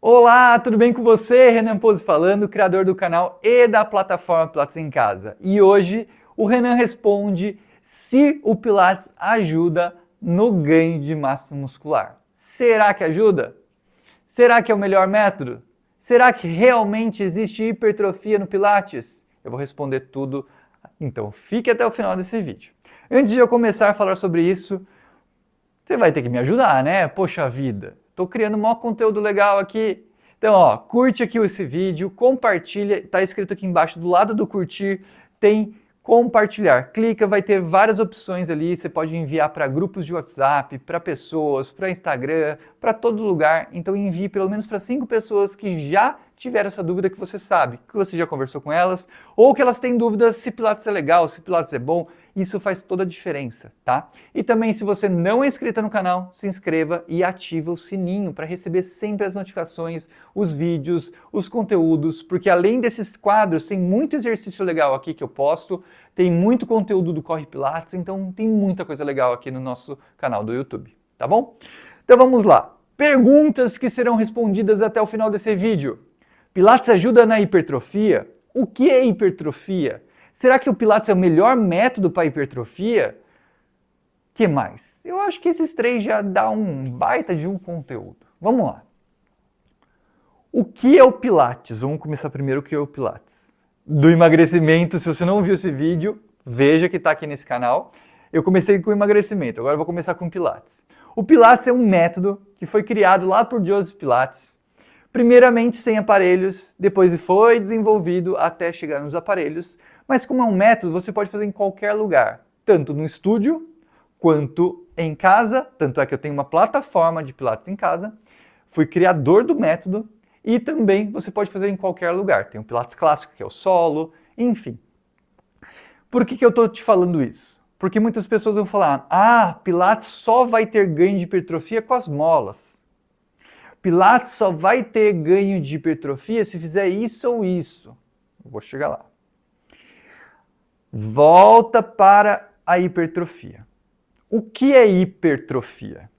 Olá, tudo bem com você? Renan Pose falando, criador do canal e da plataforma Pilates em Casa. E hoje o Renan responde se o Pilates ajuda no ganho de massa muscular. Será que ajuda? Será que é o melhor método? Será que realmente existe hipertrofia no Pilates? Eu vou responder tudo, então fique até o final desse vídeo. Antes de eu começar a falar sobre isso, você vai ter que me ajudar, né? Poxa vida, tô criando um maior conteúdo legal aqui. Então, ó, curte aqui esse vídeo, compartilha, tá escrito aqui embaixo do lado do curtir, tem compartilhar. Clica, vai ter várias opções ali, você pode enviar para grupos de WhatsApp, para pessoas, para Instagram, para todo lugar. Então envie pelo menos para 5 pessoas que já tiveram essa dúvida que você sabe, que você já conversou com elas, ou que elas têm dúvidas se Pilates é legal, se Pilates é bom. Isso faz toda a diferença, tá? E também, se você não é inscrito no canal, se inscreva e ativa o sininho para receber sempre as notificações, os vídeos, os conteúdos, porque além desses quadros, tem muito exercício legal aqui que eu posto, tem muito conteúdo do Corre Pilates, então tem muita coisa legal aqui no nosso canal do YouTube, tá bom? Então vamos lá. Perguntas que serão respondidas até o final desse vídeo. Pilates ajuda na hipertrofia? O que é hipertrofia? Será que o Pilates é o melhor método para hipertrofia? Que mais? Eu acho que esses três já dá um baita de um conteúdo. Vamos lá. O que é o Pilates? Vamos começar primeiro o que é o Pilates. Do emagrecimento, se você não viu esse vídeo, veja que está aqui nesse canal. Eu comecei com emagrecimento, agora eu vou começar com Pilates. O Pilates é um método que foi criado lá por Joseph Pilates, primeiramente sem aparelhos, depois foi desenvolvido até chegar nos aparelhos, mas como é um método, você pode fazer em qualquer lugar, tanto no estúdio quanto em casa, tanto é que eu tenho uma plataforma de Pilates em casa, fui criador do método e também você pode fazer em qualquer lugar. Tem o Pilates clássico, que é o solo, enfim. Por que eu estou te falando isso? Porque muitas pessoas vão falar, Pilates só vai ter ganho de hipertrofia com as molas. Pilates só vai ter ganho de hipertrofia se fizer isso ou isso. Eu vou chegar lá. Volta para a hipertrofia. O que é hipertrofia?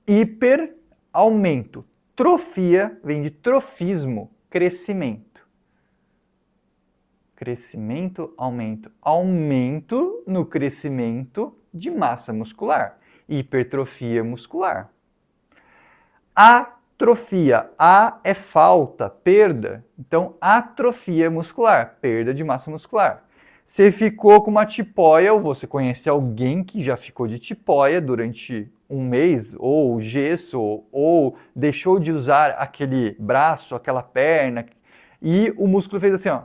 Hiper, aumento. Trofia vem de trofismo, crescimento. Crescimento, aumento. Aumento no crescimento de massa muscular. Hipertrofia muscular. Atrofia. A é falta, perda. Então, atrofia muscular, perda de massa muscular. Você ficou com uma tipóia, ou você conhece alguém que já ficou de tipóia durante um mês, ou gesso, ou deixou de usar aquele braço, aquela perna, e o músculo fez assim, ó.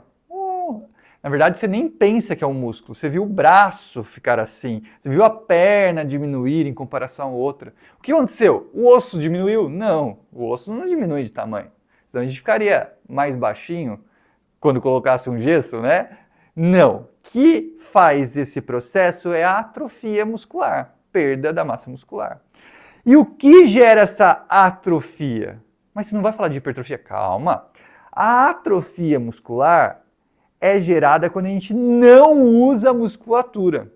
Na verdade, você nem pensa que é um músculo, você viu o braço ficar assim, você viu a perna diminuir em comparação à outra. O que aconteceu? O osso diminuiu? Não, o osso não diminui de tamanho. Senão a gente ficaria mais baixinho quando colocasse um gesso, né? Não. O que faz esse processo é a atrofia muscular, perda da massa muscular. E o que gera essa atrofia? Mas você não vai falar de hipertrofia? Calma. A atrofia muscular é gerada quando a gente não usa a musculatura.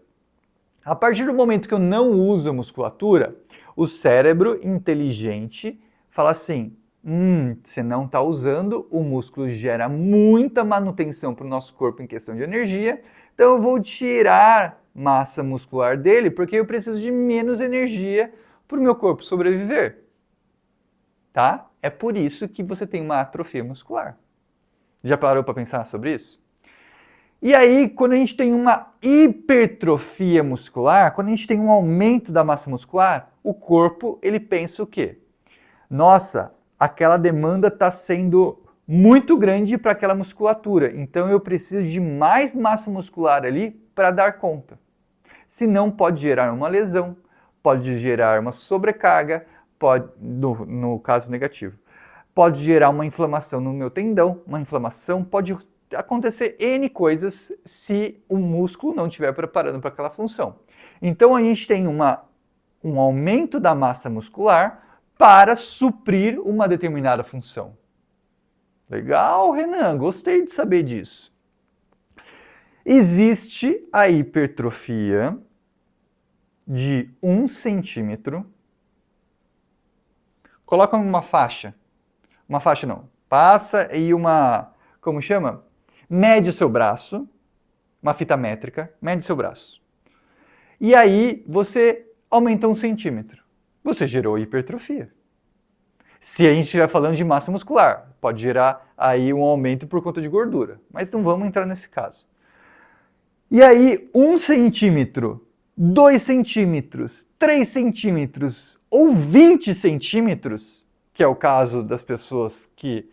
A partir do momento que eu não uso a musculatura, o cérebro inteligente fala assim, você não está usando, o músculo gera muita manutenção para o nosso corpo em questão de energia, então eu vou tirar massa muscular dele porque eu preciso de menos energia para o meu corpo sobreviver. Tá? É por isso que você tem uma atrofia muscular. Já parou para pensar sobre isso? E aí, quando a gente tem uma hipertrofia muscular, quando a gente tem um aumento da massa muscular, o corpo ele pensa o quê? Nossa, aquela demanda está sendo muito grande para aquela musculatura, então eu preciso de mais massa muscular ali para dar conta. Senão pode gerar uma lesão, pode gerar uma sobrecarga, pode, no caso negativo, pode gerar uma inflamação no meu tendão, uma inflamação pode acontecer N coisas se o músculo não estiver preparando para aquela função. Então a gente tem um aumento da massa muscular para suprir uma determinada função. Legal, Renan, gostei de saber disso. Existe a hipertrofia de 1 centímetro. Coloca uma faixa. uma faixa não, passa e uma, como chama? Mede o seu braço, uma fita métrica, mede o seu braço. E aí você aumenta 1 centímetro. Você gerou hipertrofia. Se a gente estiver falando de massa muscular, pode gerar aí um aumento por conta de gordura. Mas não vamos entrar nesse caso. E aí, 1 centímetro, 2 centímetros, 3 centímetros ou 20 centímetros, que é o caso das pessoas que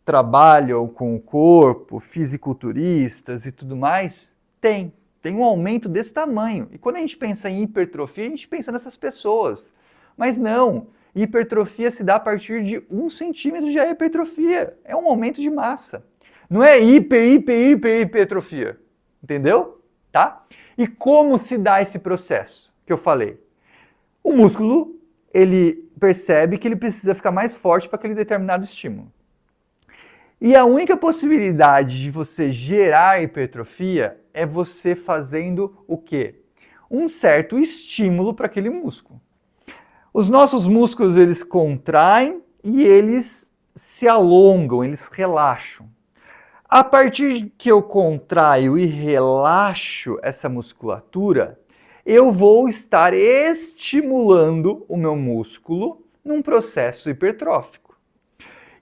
trabalham com o corpo, fisiculturistas e tudo mais, tem um aumento desse tamanho. E quando a gente pensa em hipertrofia, a gente pensa nessas pessoas. Mas não, hipertrofia se dá a partir de 1 centímetro de hipertrofia. É um aumento de massa. Não é hipertrofia. Entendeu? Tá? E como se dá esse processo que eu falei? O músculo, ele percebe que ele precisa ficar mais forte para aquele determinado estímulo. E a única possibilidade de você gerar hipertrofia é você fazendo o quê? Um certo estímulo para aquele músculo. Os nossos músculos, eles contraem e eles se alongam, eles relaxam. A partir que eu contraio e relaxo essa musculatura, eu vou estar estimulando o meu músculo num processo hipertrófico.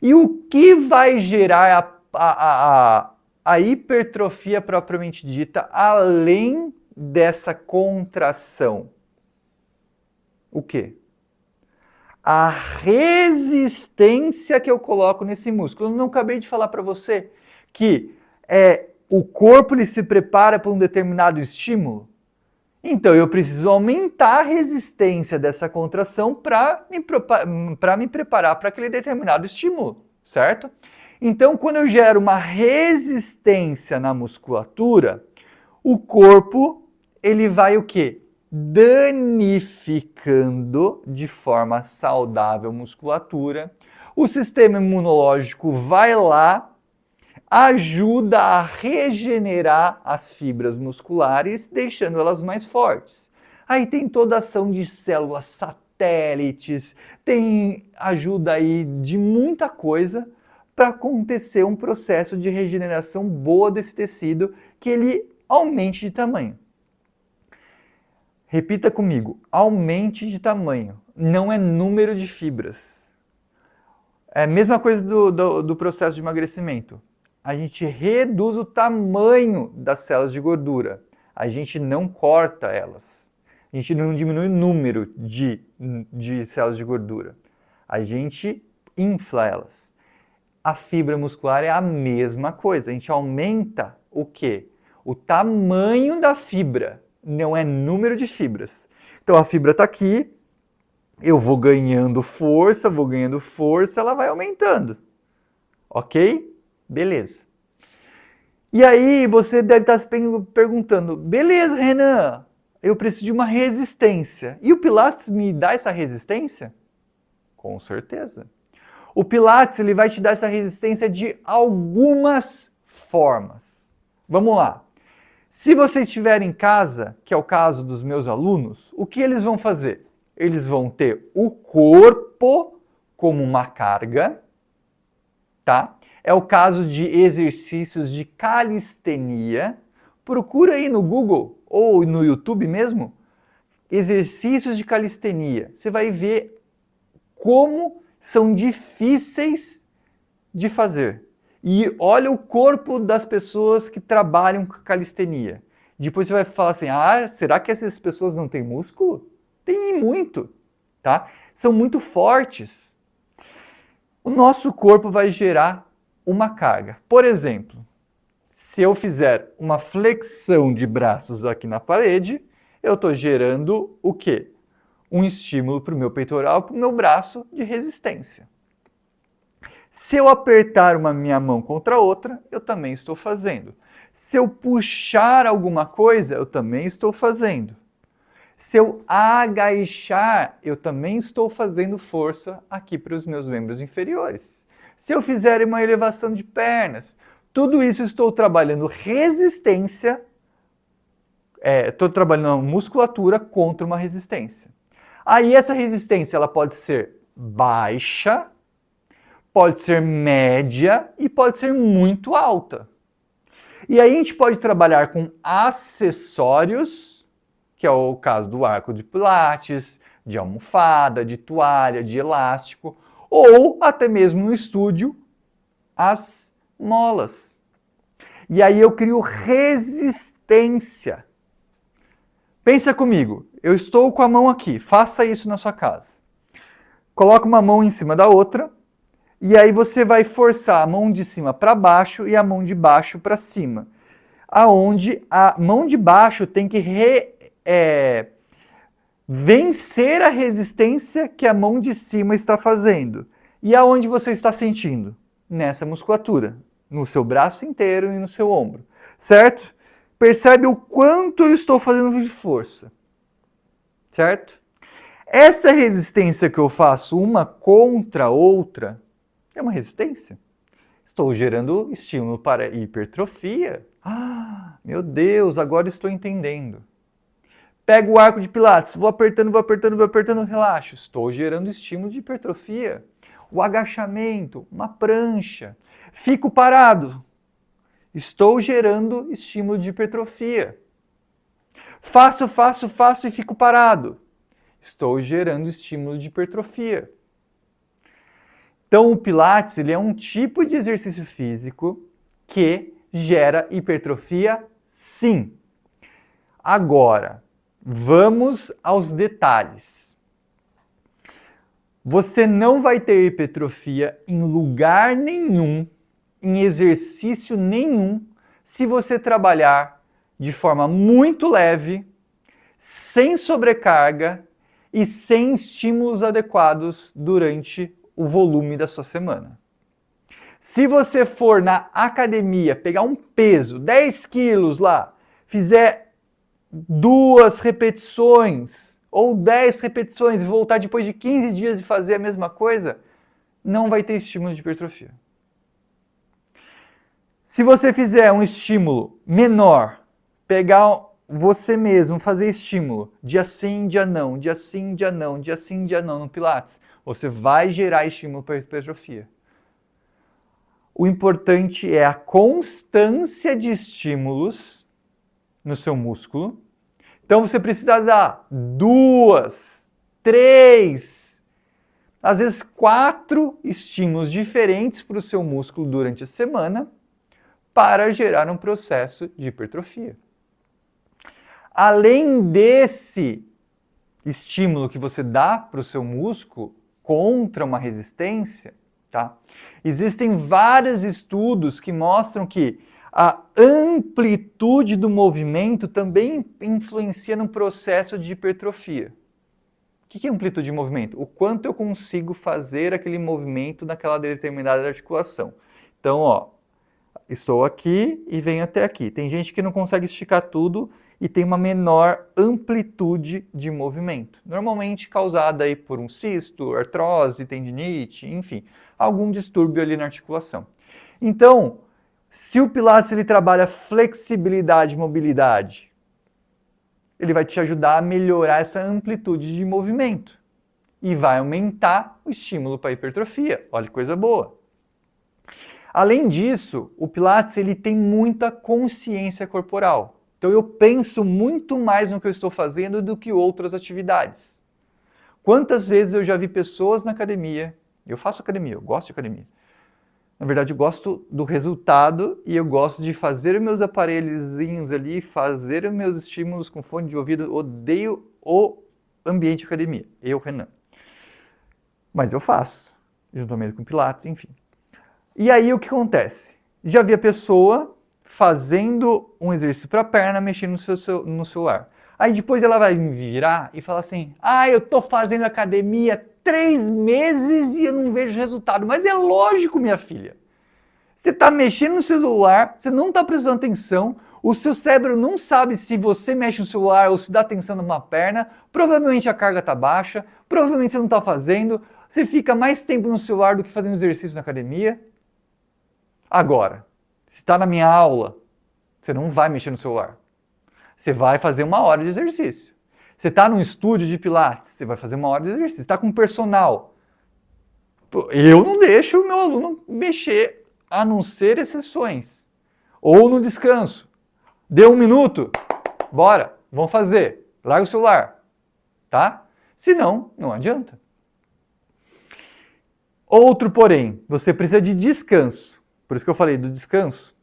E o que vai gerar a hipertrofia propriamente dita, além dessa contração? O quê? A resistência que eu coloco nesse músculo. Eu não acabei de falar para você que o corpo ele se prepara para um determinado estímulo? Então eu preciso aumentar a resistência dessa contração para me preparar para aquele determinado estímulo, certo? Então quando eu gero uma resistência na musculatura, o corpo ele vai o quê? Danificando de forma saudável a musculatura, o sistema imunológico vai lá, ajuda a regenerar as fibras musculares, deixando elas mais fortes. Aí tem toda a ação de células satélites, tem ajuda aí de muita coisa para acontecer um processo de regeneração boa desse tecido, que ele aumente de tamanho. Repita comigo, aumente de tamanho, não é número de fibras. É a mesma coisa do processo de emagrecimento. A gente reduz o tamanho das células de gordura. A gente não corta elas. A gente não diminui o número de células de gordura. A gente infla elas. A fibra muscular é a mesma coisa. A gente aumenta o quê? O tamanho da fibra, não é número de fibras. Então a fibra está aqui, eu vou ganhando força, ela vai aumentando. Ok? Beleza. E aí você deve estar se perguntando, beleza, Renan, eu preciso de uma resistência. E o Pilates me dá essa resistência? Com certeza. O Pilates ele vai te dar essa resistência de algumas formas. Vamos lá. Se você estiver em casa, que é o caso dos meus alunos, o que eles vão fazer? Eles vão ter o corpo como uma carga, tá? É o caso de exercícios de calistenia. Procura aí no Google ou no YouTube mesmo, exercícios de calistenia. Você vai ver como são difíceis de fazer. E olha o corpo das pessoas que trabalham com calistenia. Depois você vai falar assim, será que essas pessoas não têm músculo? Tem muito, tá? São muito fortes. O nosso corpo vai gerar uma carga. Por exemplo, se eu fizer uma flexão de braços aqui na parede, eu estou gerando o quê? Um estímulo para o meu peitoral, para o meu braço de resistência. Se eu apertar minha mão contra a outra, eu também estou fazendo. Se eu puxar alguma coisa, eu também estou fazendo. Se eu agachar, eu também estou fazendo força aqui para os meus membros inferiores. Se eu fizer uma elevação de pernas, tudo isso estou trabalhando resistência, estou trabalhando musculatura contra uma resistência. Aí essa resistência ela pode ser baixa, pode ser média e pode ser muito alta. E aí a gente pode trabalhar com acessórios, que é o caso do arco de pilates, de almofada, de toalha, de elástico, ou até mesmo no estúdio, as molas. E aí eu crio resistência. Pensa comigo, eu estou com a mão aqui, faça isso na sua casa. Coloca uma mão em cima da outra, e aí você vai forçar a mão de cima para baixo e a mão de baixo para cima. Aonde a mão de baixo tem que vencer a resistência que a mão de cima está fazendo. E aonde você está sentindo? Nessa musculatura, no seu braço inteiro e no seu ombro, certo? Percebe o quanto eu estou fazendo de força, certo? Essa resistência que eu faço uma contra a outra é uma resistência. Estou gerando estímulo para hipertrofia. Ah, meu Deus, agora estou entendendo. Pego o arco de pilates, vou apertando, relaxo. Estou gerando estímulo de hipertrofia. O agachamento, uma prancha. Fico parado. Estou gerando estímulo de hipertrofia. Faço e fico parado. Estou gerando estímulo de hipertrofia. Então o Pilates ele é um tipo de exercício físico que gera hipertrofia, sim. Agora, vamos aos detalhes. Você não vai ter hipertrofia em lugar nenhum, em exercício nenhum, se você trabalhar de forma muito leve, sem sobrecarga e sem estímulos adequados durante o volume da sua semana. Se você for na academia, pegar um peso, 10 quilos lá, fizer 2 repetições ou 10 repetições e voltar depois de 15 dias de fazer a mesma coisa, não vai ter estímulo de hipertrofia. Se você fizer um estímulo menor, pegar você mesmo, fazer estímulo, dia sim, dia não, dia sim, dia não, dia sim, dia não no Pilates, você vai gerar estímulo para hipertrofia. O importante é a constância de estímulos no seu músculo. Então você precisa dar 2, 3, às vezes 4 estímulos diferentes para o seu músculo durante a semana para gerar um processo de hipertrofia. Além desse estímulo que você dá para o seu músculo contra uma resistência, tá? Existem vários estudos que mostram que a amplitude do movimento também influencia no processo de hipertrofia. O que é amplitude de movimento? O quanto eu consigo fazer aquele movimento naquela determinada articulação. Então, ó, estou aqui e venho até aqui. Tem gente que não consegue esticar tudo e tem uma menor amplitude de movimento. Normalmente causada aí por um cisto, artrose, tendinite, enfim, algum distúrbio ali na articulação. Então, se o Pilates ele trabalha flexibilidade e mobilidade, ele vai te ajudar a melhorar essa amplitude de movimento e vai aumentar o estímulo para a hipertrofia. Olha que coisa boa. Além disso, o Pilates ele tem muita consciência corporal. Então eu penso muito mais no que eu estou fazendo do que outras atividades. Quantas vezes eu já vi pessoas na academia, eu faço academia, eu gosto de academia. Na verdade eu gosto do resultado e eu gosto de fazer os meus aparelhozinhos ali, fazer os meus estímulos com fone de ouvido, odeio o ambiente de academia, eu, Renan. Mas eu faço, juntamente com Pilates, enfim. E aí o que acontece? Já vi a pessoa fazendo um exercício para a perna, mexendo no celular. Aí depois ela vai me virar e falar assim, eu tô fazendo academia 3 meses e eu não vejo resultado. Mas é lógico, minha filha. Você está mexendo no celular, você não está prestando atenção, o seu cérebro não sabe se você mexe no celular ou se dá atenção numa perna, provavelmente a carga está baixa, provavelmente você não está fazendo, você fica mais tempo no celular do que fazendo exercício na academia. Agora, se está na minha aula, você não vai mexer no celular. Você vai fazer 1 hora de exercício. Você está num estúdio de Pilates, você vai fazer 1 hora de exercício. Você está com um personal, Eu não deixo o meu aluno mexer, a não ser exceções. Ou no descanso. Deu 1 minuto, bora, vamos fazer. Larga o celular, tá? Senão, não adianta. Outro porém, você precisa de descanso. Por isso que eu falei do descanso.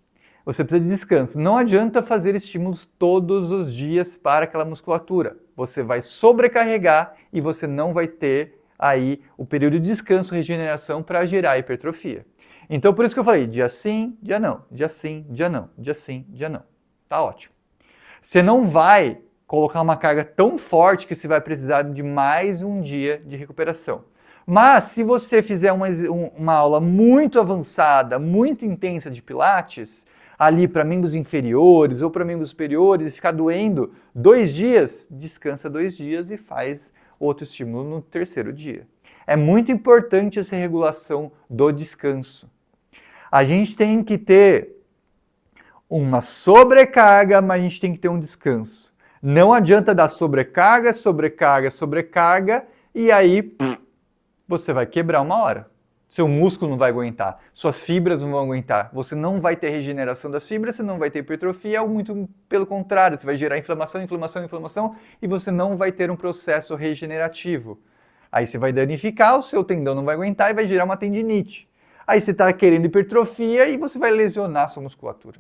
Você precisa de descanso. Não adianta fazer estímulos todos os dias para aquela musculatura. Você vai sobrecarregar e você não vai ter aí o período de descanso, regeneração para gerar hipertrofia. Então por isso que eu falei, dia sim, dia não, dia sim, dia não, dia sim, dia não. Tá ótimo. Você não vai colocar uma carga tão forte que você vai precisar de mais um dia de recuperação. Mas se você fizer uma aula muito avançada, muito intensa de pilates, ali para membros inferiores ou para membros superiores, e ficar doendo 2 dias, descansa 2 dias e faz outro estímulo no terceiro dia. É muito importante essa regulação do descanso. A gente tem que ter uma sobrecarga, mas a gente tem que ter um descanso. Não adianta dar sobrecarga, sobrecarga, sobrecarga e aí você vai quebrar uma hora. Seu músculo não vai aguentar, suas fibras não vão aguentar, você não vai ter regeneração das fibras, você não vai ter hipertrofia, ou muito pelo contrário, você vai gerar inflamação, inflamação, inflamação e você não vai ter um processo regenerativo. Aí você vai danificar, o seu tendão não vai aguentar e vai gerar uma tendinite. Aí você está querendo hipertrofia e você vai lesionar a sua musculatura.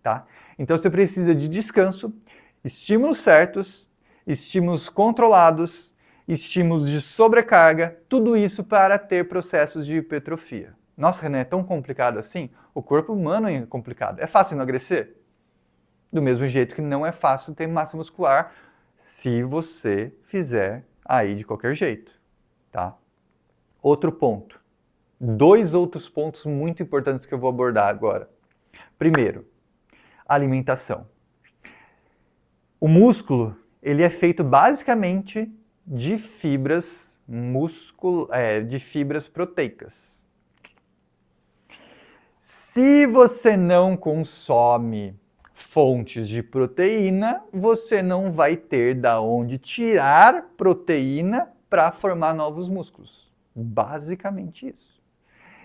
Tá? Então você precisa de descanso, estímulos certos, estímulos controlados, estímulos de sobrecarga, tudo isso para ter processos de hipertrofia. Nossa, Renan, é tão complicado assim? O corpo humano é complicado. É fácil emagrecer? Do mesmo jeito que não é fácil ter massa muscular se você fizer aí de qualquer jeito, tá? Outro ponto. 2 outros pontos muito importantes que eu vou abordar agora. Primeiro, alimentação. O músculo, ele é feito basicamente de fibras de fibras proteicas. Se você não consome fontes de proteína, você não vai ter da onde tirar proteína para formar novos músculos. Basicamente isso.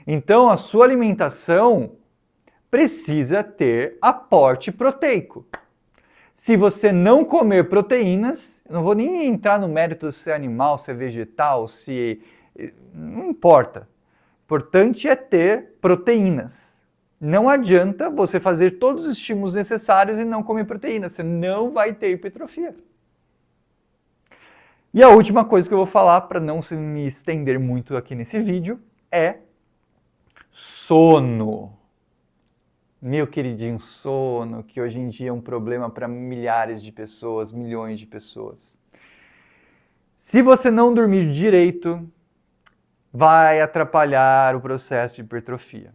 Então a sua alimentação precisa ter aporte proteico. Se você não comer proteínas, eu não vou nem entrar no mérito se é animal, se é vegetal, se... não importa. O importante é ter proteínas. Não adianta você fazer todos os estímulos necessários e não comer proteínas. Você não vai ter hipertrofia. E a última coisa que eu vou falar, para não me estender muito aqui nesse vídeo, é sono. Meu queridinho sono, que hoje em dia é um problema para milhares de pessoas, milhões de pessoas. Se você não dormir direito, vai atrapalhar o processo de hipertrofia.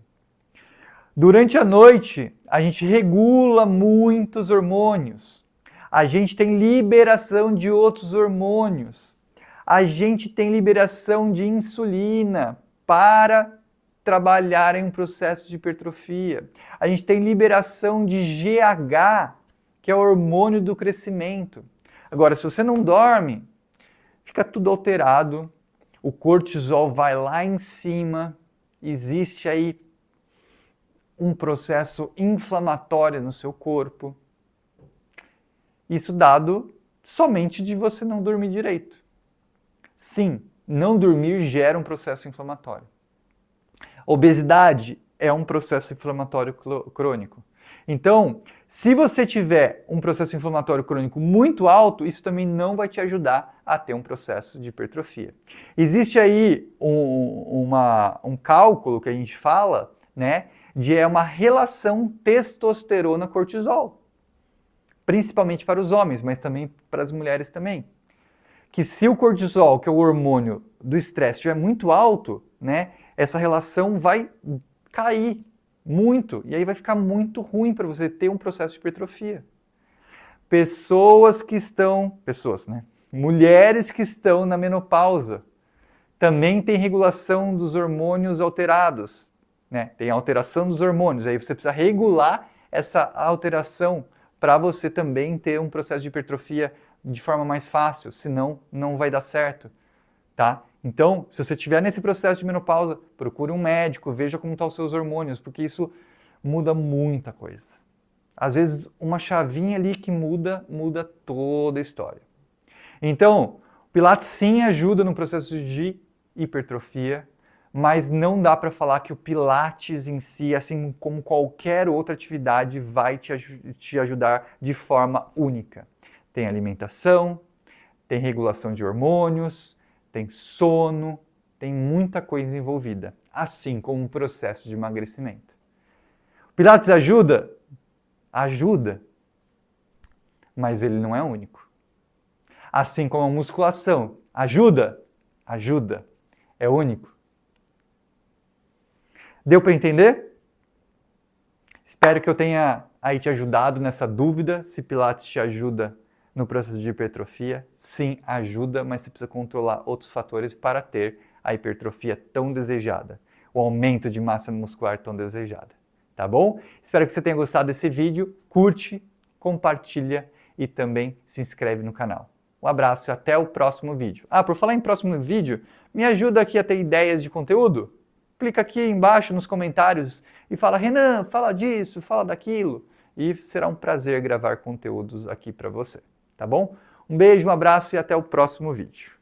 Durante a noite, a gente regula muitos hormônios. A gente tem liberação de outros hormônios. A gente tem liberação de insulina para trabalhar em um processo de hipertrofia. A gente tem liberação de GH, que é o hormônio do crescimento. Agora, se você não dorme, fica tudo alterado, o cortisol vai lá em cima, existe aí um processo inflamatório no seu corpo. Isso dado somente de você não dormir direito. Sim, não dormir gera um processo inflamatório. Obesidade é um processo inflamatório crônico. Então, se você tiver um processo inflamatório crônico muito alto, isso também não vai te ajudar a ter um processo de hipertrofia. Existe aí um cálculo que a gente fala, né, de uma relação testosterona-cortisol. Principalmente para os homens, mas também para as mulheres também. Que se o cortisol, que é o hormônio do estresse, estiver muito alto, né, essa relação vai cair muito, e aí vai ficar muito ruim para você ter um processo de hipertrofia. Mulheres que estão na menopausa, também tem regulação dos hormônios alterados, né? Tem alteração dos hormônios, aí você precisa regular essa alteração para você também ter um processo de hipertrofia de forma mais fácil, senão não vai dar certo, tá? Então, se você estiver nesse processo de menopausa, procure um médico, veja como estão os seus hormônios, porque isso muda muita coisa. Às vezes, uma chavinha ali que muda toda a história. Então, o Pilates sim ajuda no processo de hipertrofia, mas não dá para falar que o Pilates em si, assim como qualquer outra atividade, vai te ajudar de forma única. Tem alimentação, tem regulação de hormônios, tem sono, tem muita coisa envolvida, assim como o processo de emagrecimento. O Pilates ajuda? Ajuda, mas ele não é único. Assim como a musculação ajuda? Ajuda, é único. Deu para entender? Espero que eu tenha aí te ajudado nessa dúvida, se Pilates te ajuda no processo de hipertrofia. Sim, ajuda, mas você precisa controlar outros fatores para ter a hipertrofia tão desejada, o aumento de massa muscular tão desejada. Tá bom? Espero que você tenha gostado desse vídeo. Curte, compartilha e também se inscreve no canal. Um abraço e até o próximo vídeo. Por falar em próximo vídeo, me ajuda aqui a ter ideias de conteúdo? Clica aqui embaixo nos comentários e fala: Renan, fala disso, fala daquilo. E será um prazer gravar conteúdos aqui para você, tá bom? Um beijo, um abraço e até o próximo vídeo.